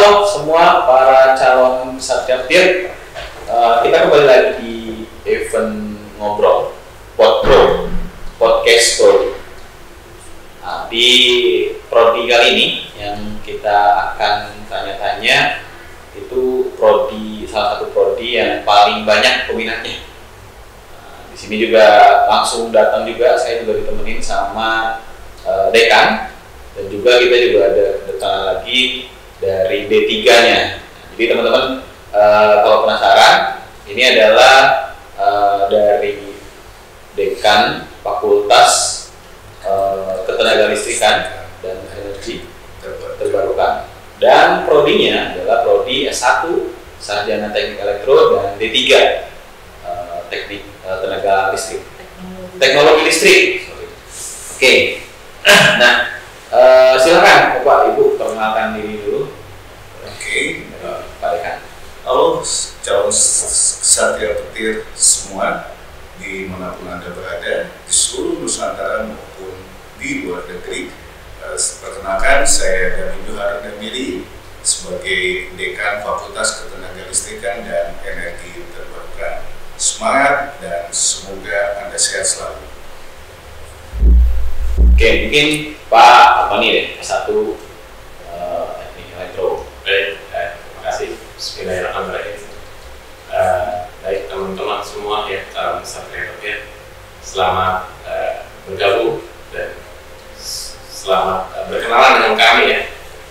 Halo semua para calon peserta TIR. Kita kembali lagi di event ngobrol podcast Prodi. Di Prodi kali ini yang kita akan tanya-tanya itu salah satu prodi yang paling banyak peminatnya. Di sini juga langsung datang juga, saya juga ditemenin sama dekan, dan juga kita juga ada kedatangan lagi dari D3-nya. Jadi teman-teman kalau penasaran, ini adalah dari dekan Fakultas Ketenagalistrikan dan Energi Terbarukan. Dan prodinya adalah prodi S1 Sarjana Teknik Elektro dan D3 Teknik Tenaga Listrik. Teknologi Listrik. Oke. Nah, silakan Bapak Ibu perkenalkan diri dulu. Oke, Pak Dekan. halo calon Satria Petir semua dimanapun Anda berada di seluruh Nusantara maupun di luar negeri. Perkenalkan, saya Dani Johar Damiri sebagai Dekan Fakultas Ketenagalistrikan dan Energi Terbarukan. Semangat dan semoga Anda sehat selalu. Oke, mungkin Pak apa nih deh, S1 Teknik Elektro. Baik, terima kasih. Bismillahirrahmanirrahim. Baik teman-teman semua ya, calon Satria Petir, selamat bergabung dan selamat berkenalan dengan kami ya.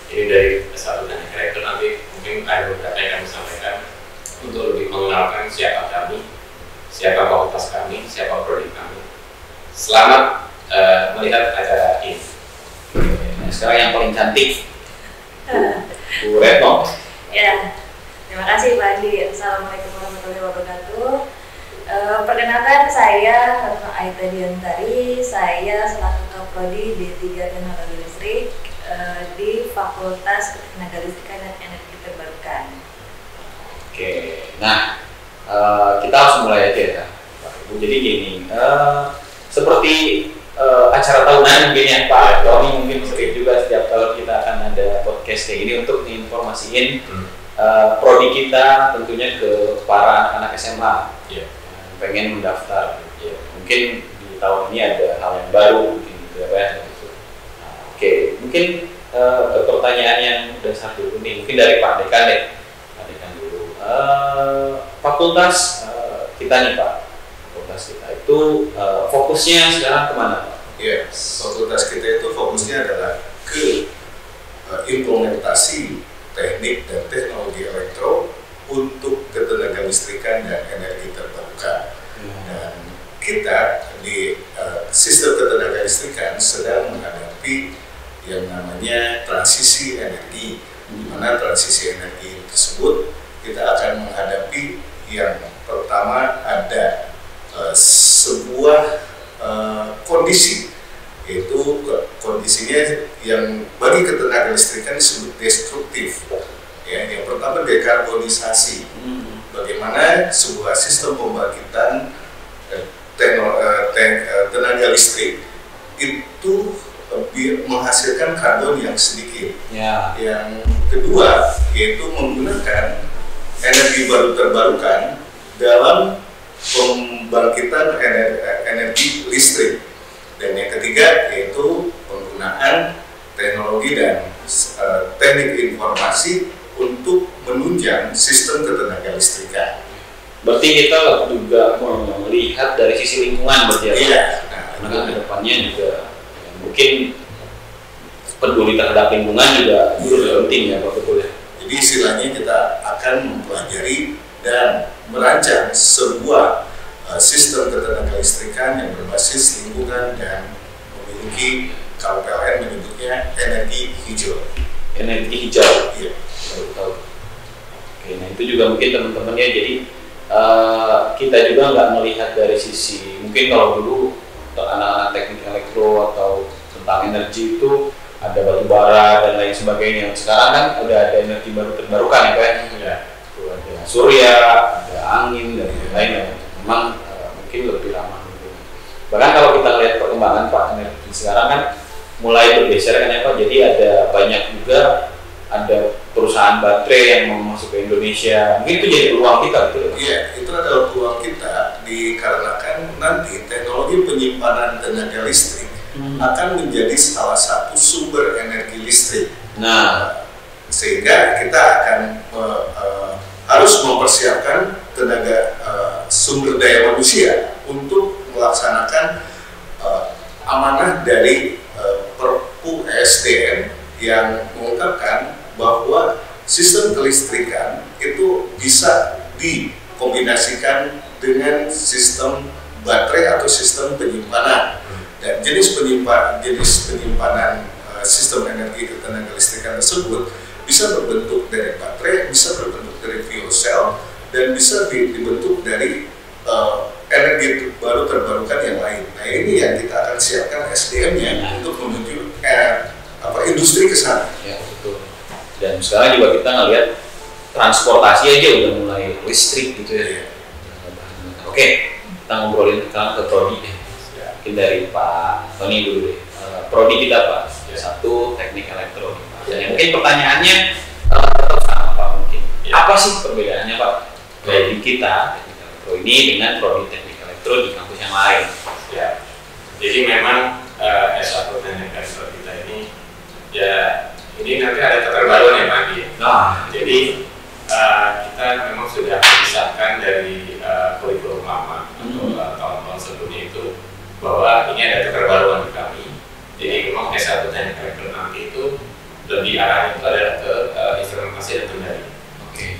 Ini dari S1 Teknik Elektro, nanti mungkin ada beberapa yang kami sampaikan untuk lebih mengenalkan siapa kami, siapa fakultas kami, siapa prodi kami. Selamat melihat acara ini. Nah, sekarang yang paling cantik Bu Retno. Ya, terima kasih Pak Adi. Assalamualaikum warahmatullahi wabarakatuh. Perkenalkan, saya Retno Aita Diantari. Saya selaku Kaprodi D3 Teknologi Listrik di Fakultas Ketenagalistrikan dan Energi Terbarukan. Oke, nah kita langsung mulai aja ya Pak Ibu. Jadi gini, seperti acara tahunan mungkin ya Pak Tony, mungkin sering juga setiap tahun kita akan ada podcast kayak gini untuk informasiin prodi kita tentunya ke para anak-anak SMA yang pengen mendaftar. Mungkin di tahun ini ada hal yang baru mungkin gitu ya. Oke, mungkin pertanyaan yang dasar dulu nih, mungkin dari Pak Dekan deh. Pak Dekan dulu. Fakultas kita nih Pak, fakultas kita itu fokusnya sekarang kemana Pak? Ya, fakultas kita itu fokusnya adalah ke implementasi teknik dan teknologi elektro untuk ketenagalistrikan dan energi terbarukan. Dan kita di sistem ketenagalistrikan sedang menghadapi yang namanya transisi energi, di mana transisi energi tersebut kita akan menghadapi yang pertama ada sebuah kondisi, yaitu kondisinya yang bagi ketenagalistrikan disebut destruktif. Ya, yang pertama dekarbonisasi. Bagaimana sebuah sistem pembangkitan tenaga listrik itu menghasilkan karbon yang sedikit. Ya. Yang kedua yaitu menggunakan energi baru terbarukan dalam pembangkitan energi listrik. Dan yang ketiga yaitu penggunaan teknologi dan teknik informasi untuk menunjang sistem ketenagalistrikan. Berarti kita juga melihat dari sisi lingkungan berarti ya? Iya. Karena ke depannya juga mungkin peduli terhadap lingkungan juga penting ya Pak, betul ya? Jadi istilahnya kita akan mempelajari dan merancang sebuah sistem ketenagalistrikan yang berbasis lingkungan dan memiliki, kalau PLN menyebutnya energi hijau. Energi hijau. Iya. Baru tahu. Oke, nah itu juga mungkin teman-temannya, jadi kita juga nggak melihat dari sisi, mungkin kalau dulu untuk anak-anak teknik elektro atau tentang energi itu ada batu bara dan lain sebagainya. Sekarang kan udah ada energi baru terbarukan ya Pak ya. Ada surya, ada angin dan lain-lain yang memang mungkin lebih ramah lingkungan. Bahkan kalau kita lihat perkembangan Pak, energi sekarang kan mulai bergeser kan ya Pak. Jadi ada banyak juga, ada perusahaan perusahaan baterai yang mau masuk ke Indonesia, mungkin itu jadi peluang kita gitu. Iya, itu adalah peluang kita dikarenakan nanti teknologi penyimpanan tenaga listrik akan menjadi salah satu sumber energi listrik. Nah, sehingga kita akan harus mempersiapkan tenaga sumber daya manusia untuk melaksanakan amanah dari Perpu SDM yang mengungkapkan bahwa sistem kelistrikan itu bisa dikombinasikan dengan sistem baterai atau sistem penyimpanan, dan jenis penyimpanan sistem energi ketenaga listrikan tersebut bisa berbentuk dari baterai, bisa berbentuk dari fuel cell, dan bisa dibentuk dari energi baru terbarukan yang lain. Nah, ini yang kita akan siapkan SDM-nya untuk menuju industri ke sana. ya betul. Dan sekarang juga kita ngelihat transportasi aja udah mulai listrik gitu ya. Oke, kita ngobrolin sekarang ke prodi deh. Mungkin dari Pak Tony dulu deh. Prodi kita Pak, satu teknik elektronik. Dan mungkin pertanyaannya tetap sama Pak mungkin. Apa sih perbedaannya Pak dari kita teknik elektro ini dengan prodi teknik elektro di kampus yang lain? Ya, jadi memang S1 teknik elektro kita ini ya ini nanti ada keterbaruan ya Pak Andi. Nah, Jadi kita memang sudah memisahkan dari kurikulum lama atau tahun-tahun sebelumnya itu bahwa ini ada keterbaruan di kami. Jadi memang S1 teknik elektro nanti itu lebih arahnya itu adalah ke instrumentasi dan kendali.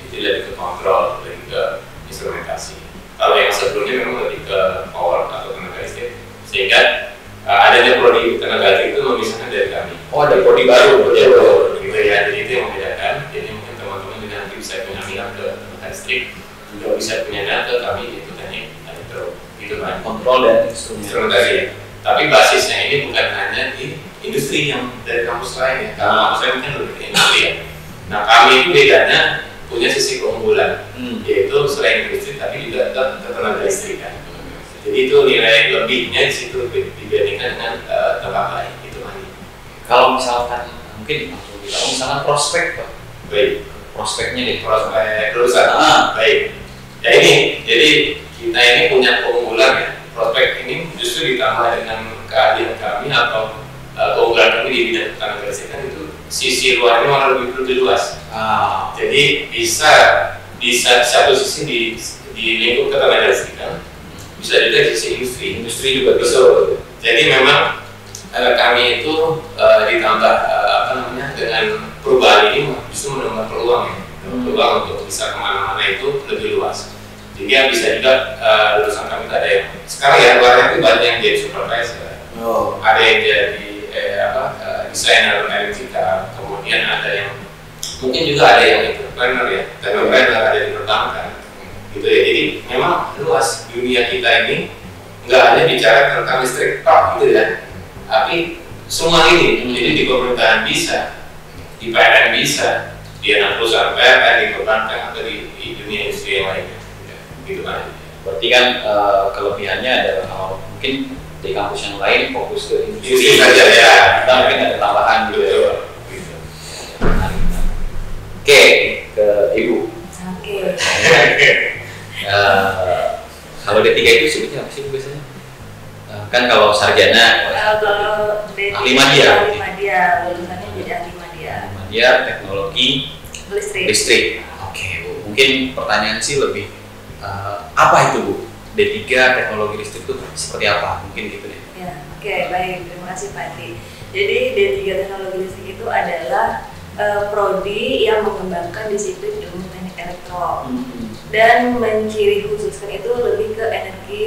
Jadi lebih ke kontrol, lebih ke instrumentasi. Kalau yang sebelumnya memang lebih ke power atau tenaga listrik, sehingga adanya prodi tenaga listrik itu memisahkan dari kami. oh ada prodi baru, Betul, gitu ya. Jadi itu yang membedakan. Jadi mungkin teman-teman juga nanti bisa punya minat ke tenaga listrik, juga bisa punya minat ke kami itu teknik elektro, gitu kan. kontrol dan Instrumentasi. Tapi basisnya ini bukan hanya di industri yang dari kampus lain ya. Kalau kampus lain kan lebih ke industri ya. Nah kami itu bedanya punya sisi keunggulan, yaitu selain industri tapi juga ke tenaga listrik kan. Jadi itu nilai lebihnya di situ dibandingkan dengan tempat lain itu kan. Kalau misalkan mungkin kalau misalkan prospek Pak, Baik, prospeknya deh. prospek lulusan. Baik. Ya ini, jadi kita ini punya keunggulan ya. Prospek ini justru ditambah dengan keahlian kami atau keunggulan kami di bidang tenaga listrik kan itu sisi luarnya malah lebih luas. Jadi bisa di satu sisi di lingkup ketenaga listrikan, bisa juga di sisi industri juga bisa. Jadi memang kami itu ditambah dengan perubahan ini justru menambah peluang ya, peluang untuk bisa kemana-mana itu lebih luas. Jadi yang bisa juga lulusan kami ada yang sekarang ya luarnya itu banyak yang jadi supervisor, ada yang jadi desainer elektrika, kemudian ada yang mungkin juga ada yang entrepreneur ya, entrepreneur ada di perbankan, gitu ya. Jadi memang luas dunia kita ini nggak hanya bicara tentang listrik gitu ya, tapi semua ini. Jadi di pemerintahan bisa, di PLN bisa, di anak perusahaan PLN, di perbankan atau di dunia industri yang lainnya, gitu kan. Berarti kan kelebihannya adalah kalau mungkin di kampus yang lain fokus ke industri saja ya, kita mungkin ada tambahan gitu. Gitu. Oke, ke Ibu. Oke. Kalau D3 itu sebutnya apa sih Bu biasanya? Kan kalau sarjana Kalau D3 ahli media. lulusannya jadi ahli media. Media teknologi listrik. Oke, Bu. Mungkin pertanyaan sih lebih apa itu Bu? D3 teknologi listrik itu seperti apa? Mungkin gitu deh. Ya, oke, baik. Terima kasih Pak Andi. Jadi D3 teknologi listrik itu adalah prodi yang mengembangkan disiplin ilmu teknik elektro dan menciri khususkan itu lebih ke energi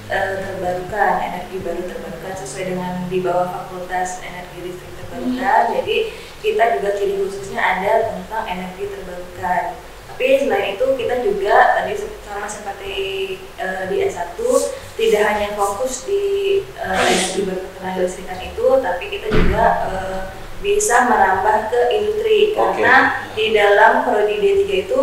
terbarukan, energi baru terbarukan sesuai dengan di bawah fakultas energi listrik terbarukan. Jadi kita juga ciri khususnya ada tentang energi terbarukan. Tapi selain itu kita juga tadi sama seperti di S1 tidak hanya fokus di energi baru tenaga listrikan itu, tapi kita juga bisa merambah ke industri. Karena di dalam prodi D3 itu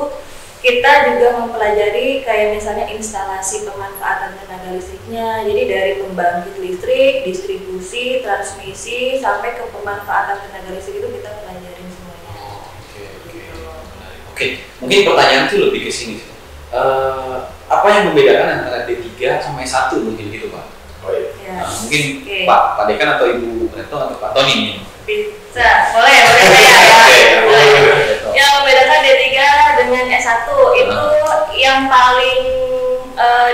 kita juga mempelajari kayak misalnya instalasi pemanfaatan tenaga listriknya. Jadi dari pembangkit listrik, distribusi, transmisi sampai ke pemanfaatan tenaga listrik itu kita pelajarin semuanya. Oke, mungkin pertanyaan itu lebih ke sini. Apa yang membedakan antara D3 sama S1 mungkin gitu Pak? Oh iya. Ya. Nah, mungkin Oke. Pak Dekan atau Ibu Reto atau Pak Tony nih. Bisa, boleh saya ya. Reto. Yang membedakan D3 dengan S1 itu yang paling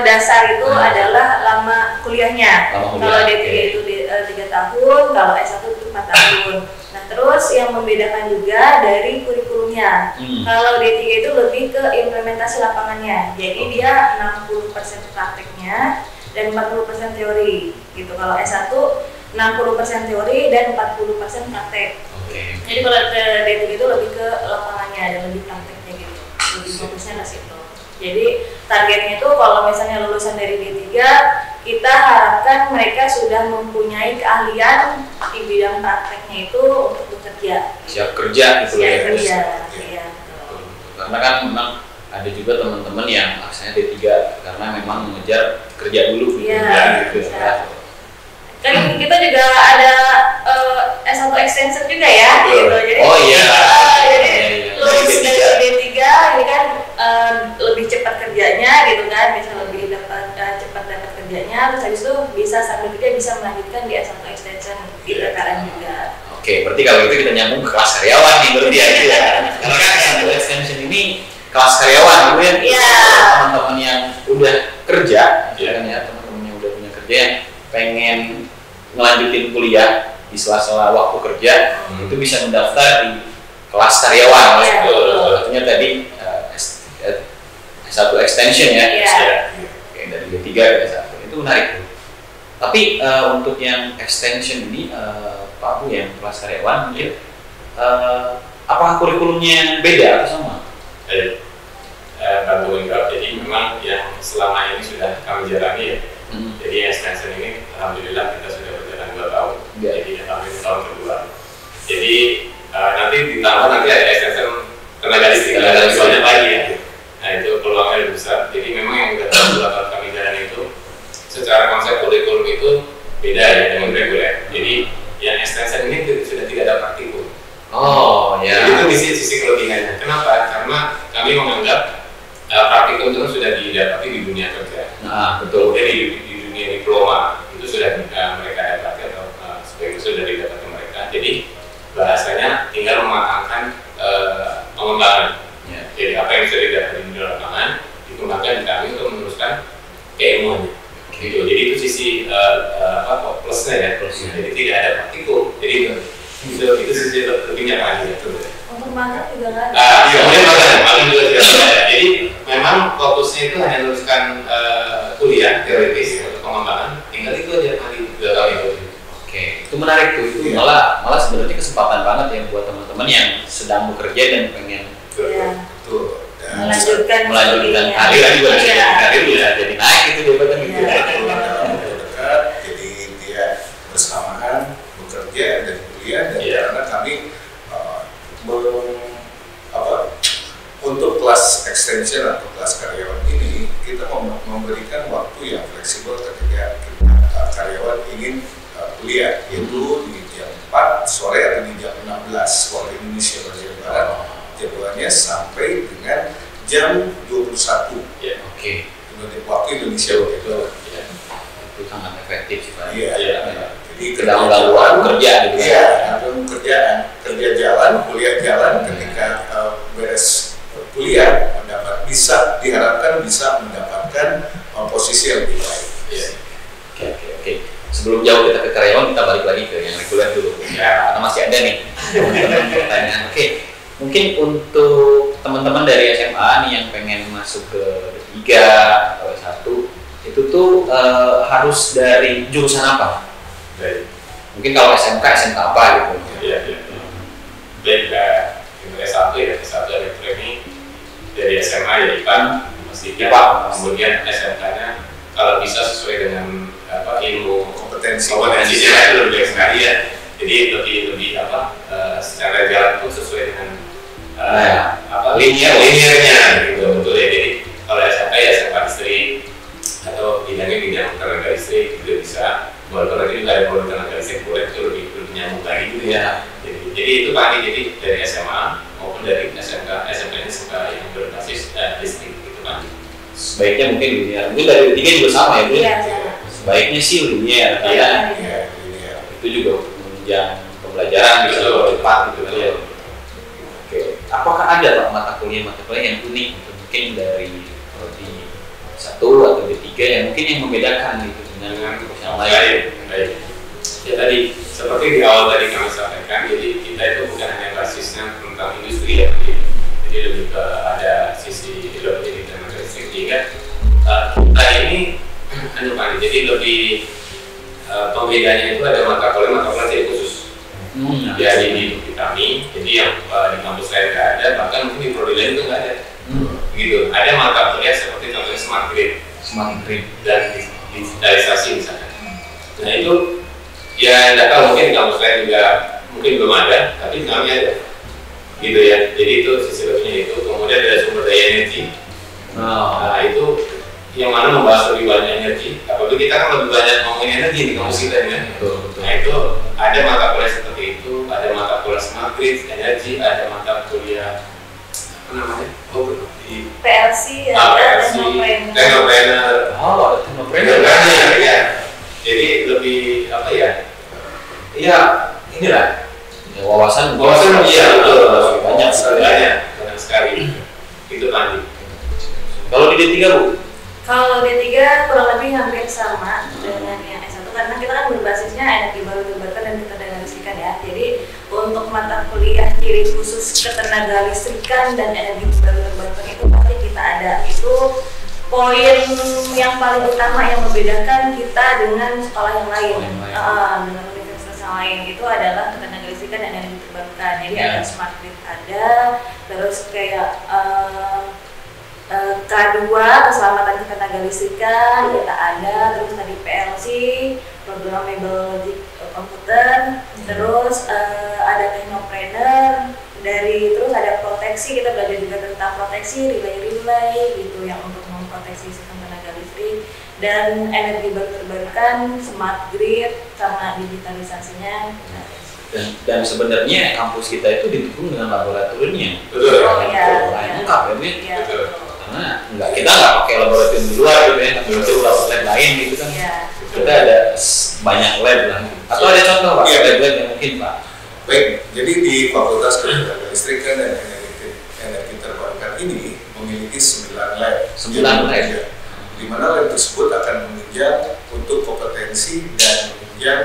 dasar itu adalah lama kuliahnya. Lama kuliah, Kalau D3 oke. itu 3 tahun, kalau S1 itu 4 tahun. Nah, terus yang membedakan juga dari kurikulumnya. Kalau D3 itu lebih ke implementasi lapangannya. Jadi dia 60% prakteknya dan 40% teori gitu. Kalau S1 60% teori dan 40% praktek. Oke. Jadi kalau D3 itu lebih ke lapangannya dan lebih prakteknya gitu. Lebih fokusnya ke situ. Jadi targetnya itu kalau misalnya lulusan dari D3, kita harapkan mereka sudah mempunyai keahlian di bidang prakteknya itu untuk bekerja. Siap kerja gitu Siap ya. kerja, Iya. iya. Karena kan memang ada juga teman-teman yang asalnya D3 karena memang mengejar kerja dulu gitu. Iya, gitu. bisa. Kan kita juga ada S1 extension juga ya, gitu. Jadi, Oh iya. jadi Iya. lulus Dari dari D3 ini kan lebih cepat kerjanya gitu kan, bisa lebih cepat dapat kerjanya, terus habis itu bisa sambil kerja bisa melanjutkan di S1 extension di PKN juga. Oke, berarti kalau itu kita nyambung ke kelas karyawan nih berarti ya gitu ya. Karena kan S1 extension ini kelas karyawan gitu ya. Iya. Teman-teman yang udah kerja, Iya. kan ya, teman-teman yang udah punya kerja yang pengen ngelanjutin kuliah di sela-sela waktu kerja itu bisa mendaftar di kelas karyawan. Iya, betul. Artinya tadi S1 extension ya. Iya. Oke, dari D3 ke S1 itu menarik tuh. Tapi untuk yang extension ini Pak Bu yang kelas karyawan mungkin apakah kurikulumnya beda atau sama? Bantu menjawab. Jadi memang yang selama ini sudah kami jalani ya. Hmm. Jadi extension ini alhamdulillah kita sudah berjalan 2 tahun. Ya. Jadi alhamdulillah tahun kedua. Jadi nanti ditambah nanti ada extension tenaga listrik Tenaga lebih listrik. banyak lagi ya. Nah itu peluangnya lebih besar. Jadi memang yang udah tahun 2 tahun kami jalan itu secara konsep kurikulum itu beda ya dengan reguler. Jadi yang extension ini sudah tidak ada praktikum. Oh ya. Jadi itu sisi kelebihannya. Kenapa? Karena kami menganggap praktikum itu sudah didapati di dunia kerja. Nah betul. Jadi di dunia diploma itu sudah mereka dapati atau sebagian sudah didapati mereka. Jadi bahasanya tinggal mematangkan pengembangan. Ya. Jadi apa yang sudah didapati di lapangan dikembangkan di kami untuk meneruskan keilmuannya. Gitu. Jadi itu sisi plusnya ya. Plusnya. Jadi tidak ada praktikum. Jadi itu sisi lebihnya lagi itu. Untuk magang juga nggak ada. Kemudian magang juga tidak ada. Jadi memang fokusnya itu hanya lulusan kuliah teoritis untuk pengembangan. Tinggal itu aja nanti 2 tahun itu. Oke, itu menarik tuh. Itu malah sebenarnya kesempatan banget ya buat teman-teman yang sedang bekerja dan pengen Iya. Tuh. Dan Melanjutkan melanjutkan studinya. karir juga bisa Iya. jadi karir bisa jadi naik gitu jabatan gitu. Iya. dekat, jadi dia bersamaan bekerja dan kuliah dan Iya. karena kami untuk kelas extension atau kelas karyawan ini kita memberikan waktu yang fleksibel ketika karyawan ingin kuliah yaitu di jam 4 sore atau di jam 16 waktu Indonesia bagian barat jadwalnya sampai dengan jam 21 Ya. Oke, waktu Indonesia waktu itu. Ya. itu sangat efektif sih Pak. Iya. Iya. Jadi Gangguan kerja gitu kan. Iya, gangguan kerjaan, kerja jalan, kuliah jalan. Ketika beres kuliah bisa diharapkan bisa mendapatkan posisi yang lebih baik. Iya. Oke. Sebelum jauh kita ke karyawan, kita balik lagi ke yang reguler dulu. Ya, karena masih ada nih teman-teman pertanyaan. Oke, mungkin untuk teman-teman dari SMA nih yang pengen masuk ke D3 atau S1, itu tuh harus dari jurusan apa? Baik. Mungkin kalau SMK apa gitu? Iya. Baik, untuk S1 ya, S1 elektro ini dari SMA ya IPA, pastikan. IPA. Kemudian SMK-nya kalau bisa sesuai dengan ilmu Kompetensinya itu lebih baik sekali ya. Jadi lebih secara jalan itu sesuai dengan linearnya gitu betul ya. Jadi kalau SMK ya SMK listrik atau bidangnya bidang tenaga listrik juga bisa. Walaupun nanti juga ada produk tenaga listrik boleh itu lebih nyambung lagi gitu ya. Jadi itu Pak jadi dari SMA maupun dari SMK ini yang berbasis listrik gitu kan. Sebaiknya mungkin linear. Mungkin dari D3 juga sama ya, Bu? Iya, sama. Sebaiknya sih linear, Iya. Ya, ini ya. itu juga untuk menunjang pembelajaran bisa Betul. lebih cepat gitu kan ya. Betul. Oke, apakah ada Pak mata kuliah yang unik gitu? Mungkin dari prodi 1 atau D3 yang mungkin yang membedakan gitu dengan yang lain? Baik. Ya tadi seperti di awal tadi kami sampaikan, jadi kita itu bukan hanya basisnya tentang industri ya, jadi lebih ke ada sisi lebih dan listrik juga. Kita ini jadi lebih pembedanya itu ada mata kuliah jadi khusus. Jadi di kami, jadi yang di kampus saya nggak ada, bahkan mungkin di prodi lain itu nggak ada. Gitu. Ada mata kuliah seperti contohnya smart grid dan digitalisasi misalnya. Nah itu ya nggak tahu, mungkin di kampus lain juga mungkin belum ada, tapi kami ada. Gitu ya. Jadi itu sisi lebihnya itu. Kemudian ada sumber daya energi. Nah itu yang mana membahas lebih banyak energi. Apalagi kita kan lebih banyak ngomongin energi di kampus kita kan. Nah itu ada mata kuliah seperti itu, ada mata kuliah smart grid, energi, ada mata kuliah apa namanya? Di PLC ya, PLC, teknopreneur. Oh, teknopreneur. Ya. Jadi lebih apa ya? Iya, inilah ya, wawasan Iya betul, banyak banyak sekali. Itu tadi. Kalau di D3 Bu? Kalau D3 kurang lebih hampir sama dengan yang S1 karena kita kan berbasisnya energi baru terbarukan dan ketenaga listrikan ya. Jadi untuk mata kuliah ciri khusus ketenaga listrikan dan energi baru terbarukan itu pasti kita ada. Itu poin yang paling utama yang membedakan kita dengan sekolah yang lain, dengan universitas yang lain itu adalah ketenaga listrikan dan energi terbarukan. Jadi ada smart grid ada, terus kayak K2 keselamatan ketenaga listrikan kita ada, terus tadi PLC programmable logic komputer, terus ada teknopreneur terus ada proteksi, kita belajar juga tentang proteksi relay gitu yang untuk memproteksi sistem tenaga listrik, dan energi baru terbarukan, smart grid sama digitalisasinya. Dan sebenarnya kampus kita itu didukung dengan laboratoriumnya. Betul. Oh iya. Lengkap ya, Bu? Iya. Karena kita nggak pakai laboratorium di luar gitu ya, tapi itu lab lain gitu kan. Iya. Kita ada banyak lab lah. Atau ada contoh Pak, lab yang mungkin Pak? Baik, jadi di Fakultas Ketenaga Listrikan dan Energi Terbarukan ini memiliki 9 lab. 9 lab. Di mana lab tersebut akan menunjang untuk kompetensi dan menunjang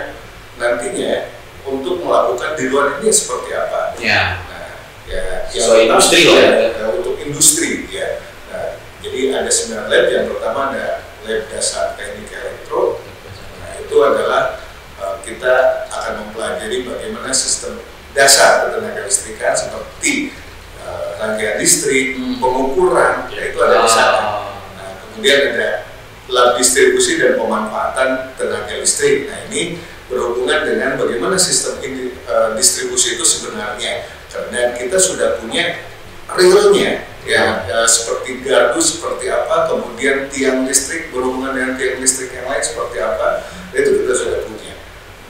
nantinya untuk melakukan di luar ini seperti apa. Ya. Nah, ya, sesuai industri loh ya. Untuk industri ya. Nah, jadi ada 9 lab. Yang pertama ada lab dasar teknik elektro. Nah, itu adalah kita akan mempelajari bagaimana sistem dasar ketenaga listrikan seperti rangkaian listrik, pengukuran, yaitu ada di sana. Nah, kemudian ada lab distribusi dan pemanfaatan tenaga listrik. Nah, ini berhubungan dengan bagaimana sistem distribusi itu sebenarnya. Karena kita sudah punya realnya, ya, seperti gardu seperti apa, kemudian tiang listrik berhubungan dengan tiang listrik yang lain seperti apa, itu kita sudah punya.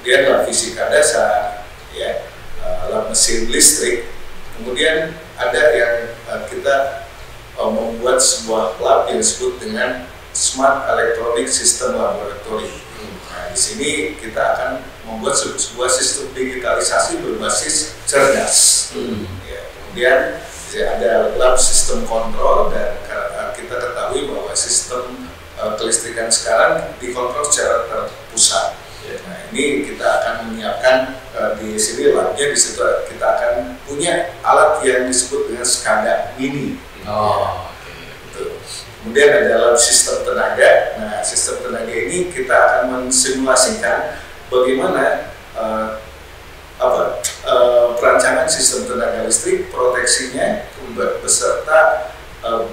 Kemudian lab fisika dasar, ya, lab mesin listrik. Kemudian ada yang kita membuat sebuah lab yang disebut dengan Smart Electronic System Laboratory. Nah, di sini kita akan membuat sebuah sistem digitalisasi berbasis cerdas. Ya, kemudian ada lab sistem kontrol, dan kita ketahui bahwa sistem kelistrikan sekarang dikontrol secara terpusat. Nah, ini kita akan menyiapkan di sini labnya, di situ kita akan punya alat yang disebut dengan SCADA mini. Gitu. Kemudian ada lab sistem tenaga. Nah, sistem tenaga ini kita akan mensimulasikan bagaimana perancangan sistem tenaga listrik, proteksinya, beserta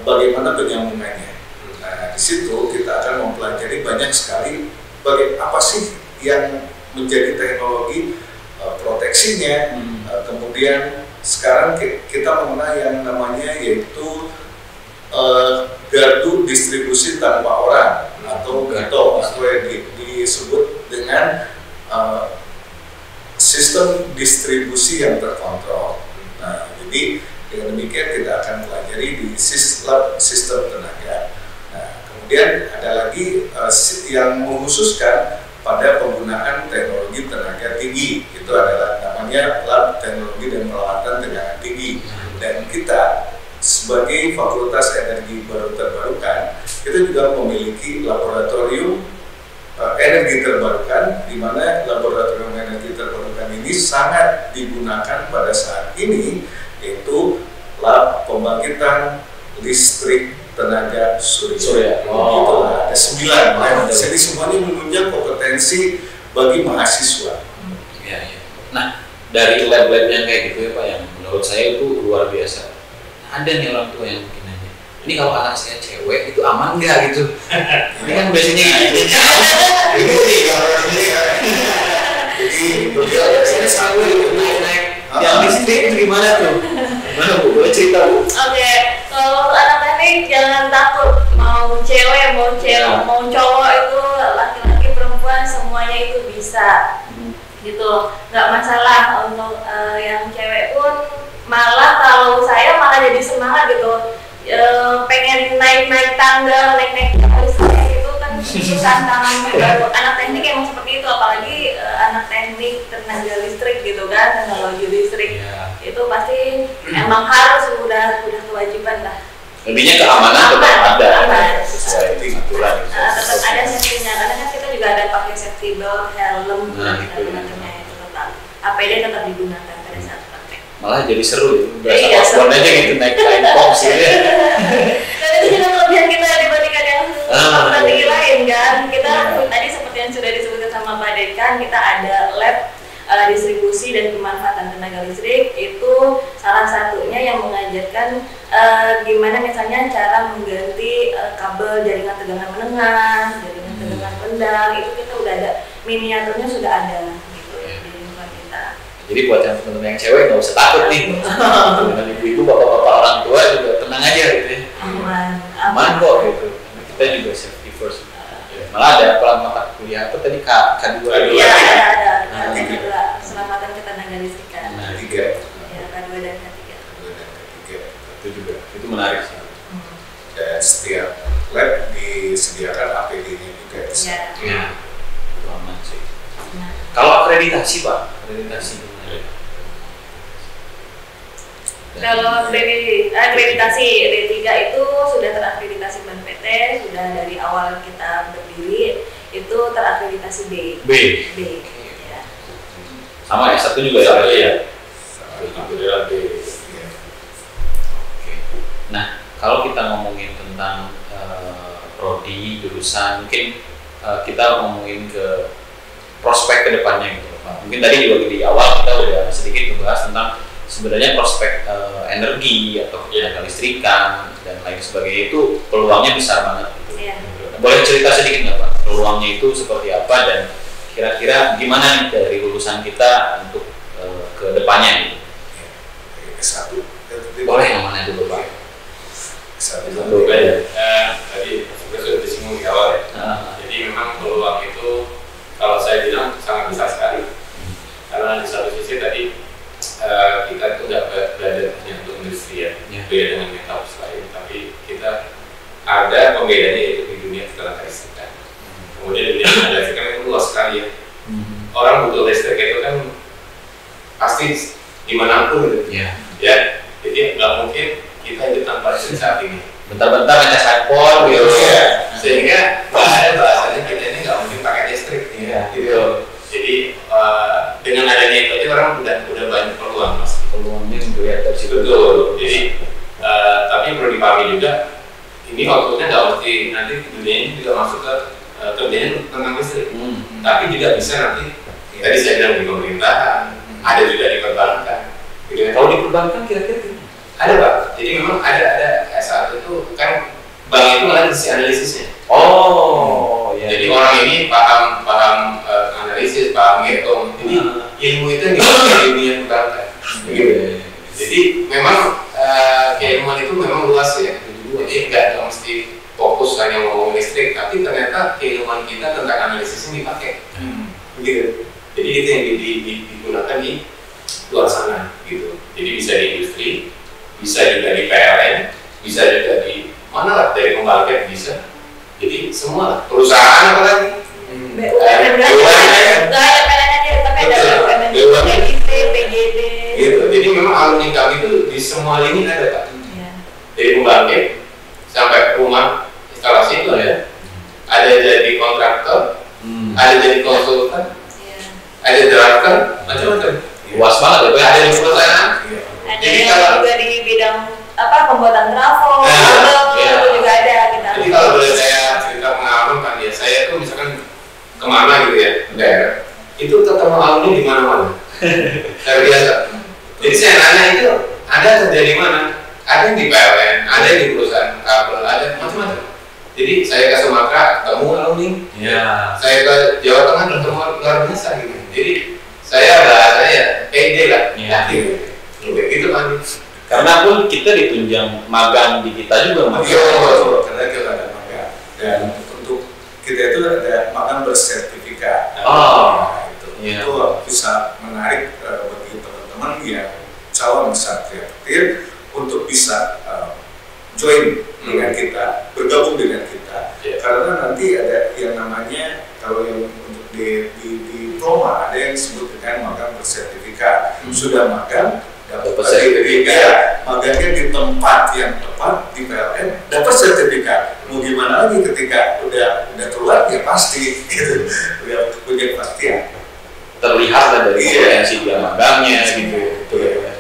bagaimana penyambungannya. Nah, di situ kita akan mempelajari banyak sekali apa sih yang menjadi teknologi proteksinya. Kemudian sekarang kita mengenal yang namanya yaitu gardu distribusi tanpa orang atau GATO, atau yang disebut dengan sistem distribusi yang terkontrol. Nah, jadi dengan demikian kita akan akan pelajari di sistem tenaga. Nah, kemudian ada lagi yang mengkhususkan pada penggunaan teknologi tenaga tinggi, itu adalah namanya lab teknologi dan peralatan tenaga tinggi. Dan kita sebagai Fakultas Energi Baru Terbarukan, kita juga memiliki laboratorium energi terbarukan, di mana laboratorium energi terbarukan ini sangat digunakan pada saat ini, yaitu lab pembangkitan listrik tenaga surya. Oh. Ada 9. Jadi semuanya menunjang kompetensi bagi mahasiswa. Ya, ya. Nah, dari lab-lab yang kayak gitu ya Pak, yang menurut saya itu luar biasa. Ada nih orang tua yang mungkin nanya, ini kalau anak saya cewek itu aman nggak gitu? Ini kan biasanya gitu. Jadi saya cewek itu naik. Yang di sini itu gimana tuh? Gimana Bu? Boleh cerita Bu? Oke, kalau anak teknik jangan takut, mau cewek, mau cowok itu, laki-laki, perempuan semuanya itu bisa, gitu, nggak masalah. Untuk yang cewek pun malah kalau saya malah jadi semangat gitu, pengen naik tangga, naik listrik itu kan tantangan baru. Anak teknik emang seperti itu, apalagi anak teknik tenaga listrik gitu kan, teknologi listrik. Itu pasti emang harus udah kewajiban lah. Lebihnya keamanan tetap ada sesuai aturan. Tetap ada safety-nya, karena kan kita juga ada pakai safety belt, helm, dan macamnya itu tetap. APD tetap digunakan pada saat praktek. Malah jadi seru ya, berasa Iya, outbound aja gitu, naik flying fox gitu ya. Dan itu juga kelebihan kita dibandingkan yang fakultas tinggi lain kan. Kita tadi seperti yang sudah disebutkan sama Pak Dekan, kita ada lab distribusi dan pemanfaatan tenaga listrik. Itu salah satunya yang mengajarkan gimana misalnya cara mengganti kabel jaringan tegangan menengah, jaringan tegangan rendah. Itu kita udah ada, miniaturnya sudah ada gitu di lingkungan kita. Jadi buat yang teman-teman yang cewek nggak usah takut nih, dengan ibu-ibu, bapak-bapak, orang tua juga tenang aja gitu ya. Aman kok gitu. Kita juga safety first. Malah ada mata kuliah apa tadi K2. Iya, ada K2, keselamatan ketenaga listrikan. Nah, 3. Ya, K2 dan K3. Itu juga, itu menarik sih. Dan setiap lab disediakan APD-nya juga. Iya. Itu aman sih. Kalau akreditasi Pak, akreditasi gimana? Kalau akreditasi D3 itu sudah terakreditasi BNPT, sudah dari awal kita berdiri itu terakreditasi B. Ya. Sama S1 juga ya? Iya. Oke. Nah, kalau kita ngomongin tentang prodi, jurusan, mungkin kita ngomongin ke prospek kedepannya gitu Pak. Mungkin tadi juga di awal kita udah sedikit membahas tentang sebenarnya prospek energi atau tenaga listrikan dan lain sebagainya itu peluangnya besar banget gitu. Iya. Boleh cerita sedikit nggak Pak peluangnya itu seperti apa dan kira-kira gimana nih dari lulusan kita untuk ke depannya gitu? S1. Boleh yang mana dulu Pak? S1 Dulu ya. Tadi sudah disinggung di awal ya. Jadi memang peluang itu kalau saya bilang sangat besar sekali. Karena di satu sisi tadi kita itu nggak belajar hanya untuk industri ya, beda dengan metals lain, tapi kita ada pembedanya yaitu di dunia tenaga listrik. Kemudian dunia tenaga listrik kan itu luas sekali ya. Orang butuh listrik itu kan pasti dimanapun gitu. Ya, jadi nggak mungkin kita hidup tanpa listrik saat ini. Bentar-bentar ngecas handphone gitu. Sehingga nggak ada bahasanya kita ini nggak mungkin pakai listrik gitu. Jadi dengan adanya itu aja orang udah banyak peluang mas. Peluangnya melihat dari situ. Betul. Jadi tapi perlu dipahami juga ini waktunya nggak mesti nanti dunia ini juga masuk ke kerjanya tentang listrik. Tapi juga bisa nanti tadi saya bilang di pemerintahan, ada juga di perbankan. Kalau di perbankan kira-kira gimana? Ada Pak. Jadi memang ada S1 itu kan bank itu ada sisi analisisnya. Oh, ya. Jadi orang ini paham analisis, paham ngitung. Jadi ilmu itu dipakai di dunia perbankan. Begitu. Jadi memang keilmuan itu memang luas ya. Jadi nggak mesti fokus hanya ngomong listrik, tapi ternyata keilmuan kita tentang analisis ini dipakai. Begitu. Jadi itu yang digunakan di luar sana, gitu. Jadi bisa di industri, bisa juga di PLN, bisa juga di mana lah, dari pembangkit bisa. Jadi semua perusahaan apa lagi? BUMN nggak ada PLN aja, tapi ada BUMN, PGD, PGD. Gitu. Jadi memang alumni kami itu di semua lini ada Pak. Iya. Dari pembangkit sampai rumah instalasi itu ya. Ada jadi kontraktor, ada jadi konsultan, Iya. ada drafter, macam-macam. Luas banget ya, Pak. Ada di perusahaan. Ada Jadi yang kalau- juga di bidang apa pembuatan trafo, Nah, kabel, iya. itu juga ada kita. Jadi kalau boleh saya cerita pengalaman kan ya, saya tuh misalkan kemana gitu ya, daerah, itu ketemu alumni di mana-mana. Saya biasa. Jadi saya nanya itu, ada kerja di mana? Ada yang di PLN, ada yang di perusahaan kabel, ada macam-macam. Jadi saya ke Sumatera ketemu alumni, Iya. saya ke Jawa Tengah ketemu luar biasa gitu. Jadi saya bahasanya pede lah, Iya. gitu kan. Karena pun kita ditunjang magang di kita juga Mas. Iya, karena kita ada magang. Dan untuk kita itu ada magang bersertifikat. Oh. Nah, itu. Iya. Itu bisa menarik bagi teman-teman yang calon satria petir untuk bisa join dengan kita, bergabung dengan kita. Iya. Karena nanti ada yang namanya kalau yang untuk di diploma ada yang disebut dengan magang bersertifikat. Sudah magang dapat sertifikat, magangnya di tempat yang tepat di PLN dapat sertifikat. Mau gimana lagi ketika udah keluar ya pasti gitu, udah punya kepastian. Terlihat lah dari Iya. kompetensi dia magangnya gitu. Betul ya.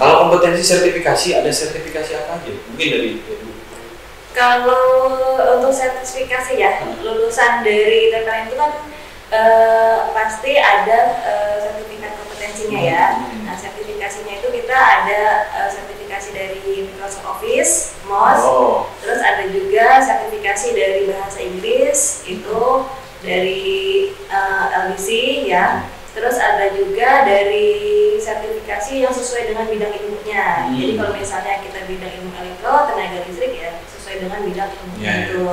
Kalau kompetensi sertifikasi, ada sertifikasi apa aja? Mungkin dari Kalau untuk sertifikasi ya, lulusan dari TPN itu kan pasti ada sertifikat kompetensinya ya. Nah, sertifikasinya itu kita ada sertifikasi dari Microsoft Office, MOS, Oh. terus ada juga sertifikasi dari bahasa Inggris, itu dari LBC ya. Terus ada juga dari sertifikasi yang sesuai dengan bidang ilmunya. Jadi kalau misalnya kita bidang ilmu elektro, tenaga listrik ya sesuai dengan bidang ilmunya Ya, ya. itu.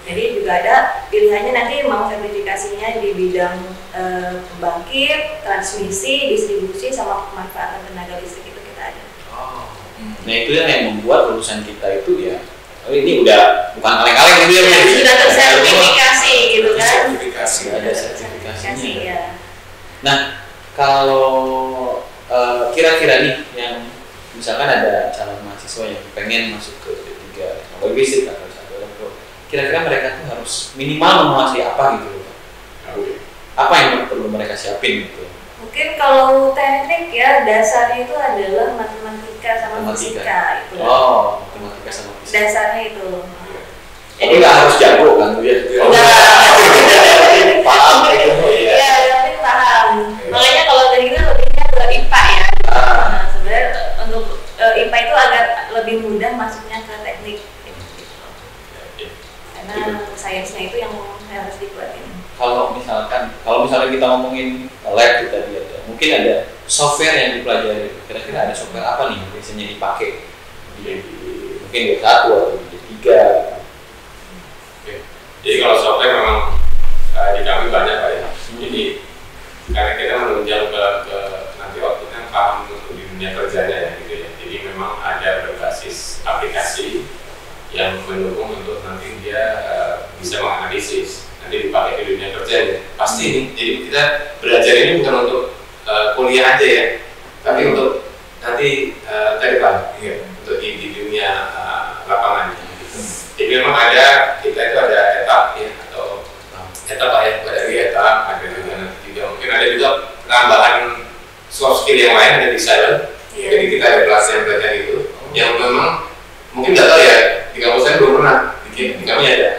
Jadi juga ada pilihannya nanti mau sertifikasinya di bidang pembangkit, transmisi, distribusi, sama pemanfaatan tenaga listrik itu kita ada. Oh. Nah itu yang membuat lulusan kita itu ya, oh ini udah bukan kaleng-kaleng gitu ya. Sudah tersertifikasi gitu kan? Sertifikasi. Ada Sudah sertifikasinya. ya. Nah kalau kira-kira nih yang misalkan ada calon mahasiswa yang pengen masuk ke D3 teknologi listrik atau satu elektro, kira-kira mereka tuh harus minimal menguasai apa gitu loh? Apa yang perlu mereka siapin gitu? Mungkin kalau teknik ya dasarnya itu adalah matematika sama Matematika. fisika itu. Oh, matematika sama fisika. Dasarnya itu. Jadi nggak harus jago kan tuh ya? Paham gitu ya? Iya, yang penting paham. Makanya kalau dari itu lebihnya ke IPA ya. Ah. Nah, sebenarnya untuk IPA itu agak lebih mudah masuknya ke teknik. Karena sainsnya itu yang harus dikuatin. Kalau misalnya kita ngomongin lab itu tadi ada, mungkin ada software yang dipelajari. Kira-kira ada software apa nih yang biasanya dipakai mungkin di D1 atau di D3? Jadi kalau software memang di kami banyak Pak ya. Jadi karena kita menunjang ke nanti waktunya paham untuk di dunia kerjanya ya gitu ya. Jadi memang ada berbasis aplikasi yang mendukung untuk nanti dia bisa menganalisis nanti dipakai di dunia kerja ya. Pasti nih. Jadi kita belajar ini bukan untuk kuliah aja ya, tapi untuk nanti ke depan Iya. untuk di dunia lapangan. Jadi memang kita itu ada etap ya, atau etap Pak ya, ada etap, ada juga nanti juga mungkin ada juga penambahan soft skill yang lain ada di sana. Iya. Jadi kita ada pelatihan itu yang memang mungkin nggak tahu ya, di kampus saya belum pernah, di kami ada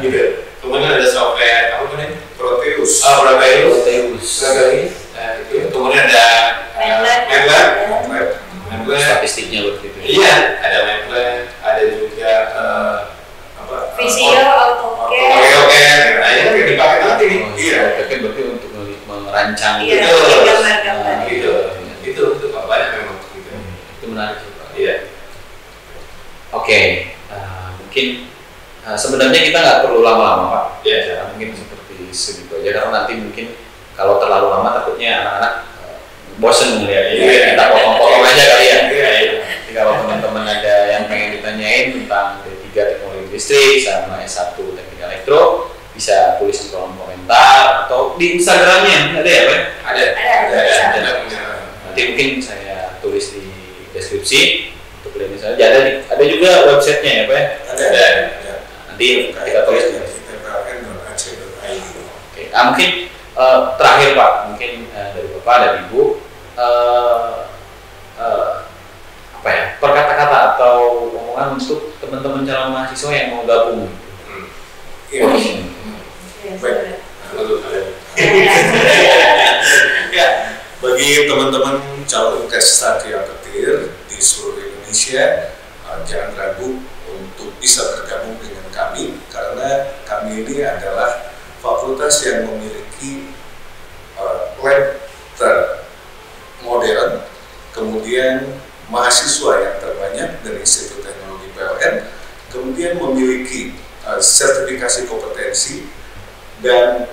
gitu. Kemudian ada software apa namanya? Proteus. Proteus. Proteus. Itu kemudian ada MATLAB. MATLAB. Statistiknya begitu. Iya, ada MATLAB, ada juga Visio, AutoCAD. Oke. Nah ini kan dipakai nanti nih. Iya. Kan berarti untuk merancang Iya, gitu. gambar-gambar. Itu Pak, banyak memang gitu. Itu menarik sih Pak. Iya. Oke, mungkin sebenarnya kita nggak perlu lama-lama Pak. Iya. Cara mungkin seperti segitu aja karena nanti mungkin kalau terlalu lama takutnya anak-anak bosen melihat Iya. kita potong-potong aja kali ya. Iya. Jadi kalau teman-teman ada yang pengen ditanyain tentang D3 Teknologi Listrik sama S1 Teknik Elektro, bisa tulis di kolom komentar atau di Instagramnya ada ya Pak? Ada. Nanti mungkin saya tulis di deskripsi untuk link saja. Ada juga websitenya ya Pak? Ada. Nanti kita tulis di ppn.ac.id. Oke. Mungkin terakhir Pak, mungkin dari Bapak dan Ibu apa ya, perkata-kata atau omongan untuk teman-teman calon mahasiswa yang mau gabung. Baik. Ya, bagi teman-teman calon tes Satria Petir di seluruh Indonesia, jangan ragu untuk bisa bergabung dengan kami karena kami ini adalah fakultas yang memiliki lab termodern, kemudian mahasiswa yang terbanyak dari Institut Teknologi PLN, kemudian memiliki sertifikasi kompetensi dan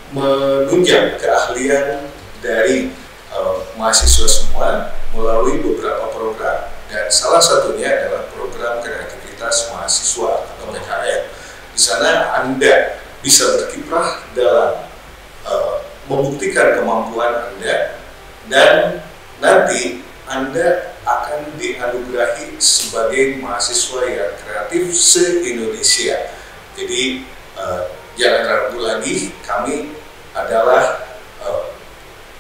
menunjang keahlian dari mahasiswa semua melalui beberapa program, dan salah satunya adalah program kreativitas mahasiswa atau PKM. Di sana Anda bisa berkiprah dalam membuktikan kemampuan Anda, dan nanti Anda akan dianugerahi sebagai mahasiswa yang kreatif se-Indonesia. Jadi jangan ragu lagi, kami adalah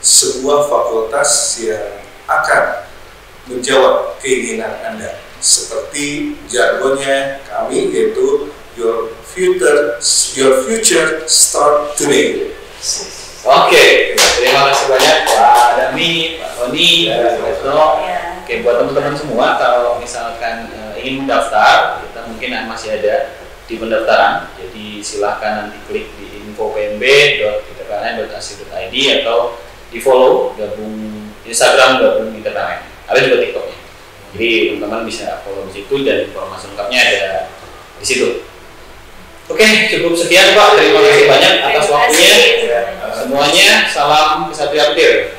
sebuah fakultas yang akan menjawab keinginan Anda. Seperti jargonnya kami, yaitu your future start today. Oke, terima kasih banyak Pak Dami, Pak Tony, Pak Retno. Oke, buat teman-teman semua, kalau misalkan ingin mendaftar, kita mungkin masih ada di pendaftaran. Jadi silahkan nanti klik di info.pnb.ipkn.ac.id atau di follow, gabung Instagram, gabung di TPN. Ada juga TikToknya. Jadi teman-teman bisa follow di situ dan informasi lengkapnya ada di situ. Oke, cukup sekian Pak. Terima kasih banyak atas waktunya. Semuanya salam Kesatria Petir.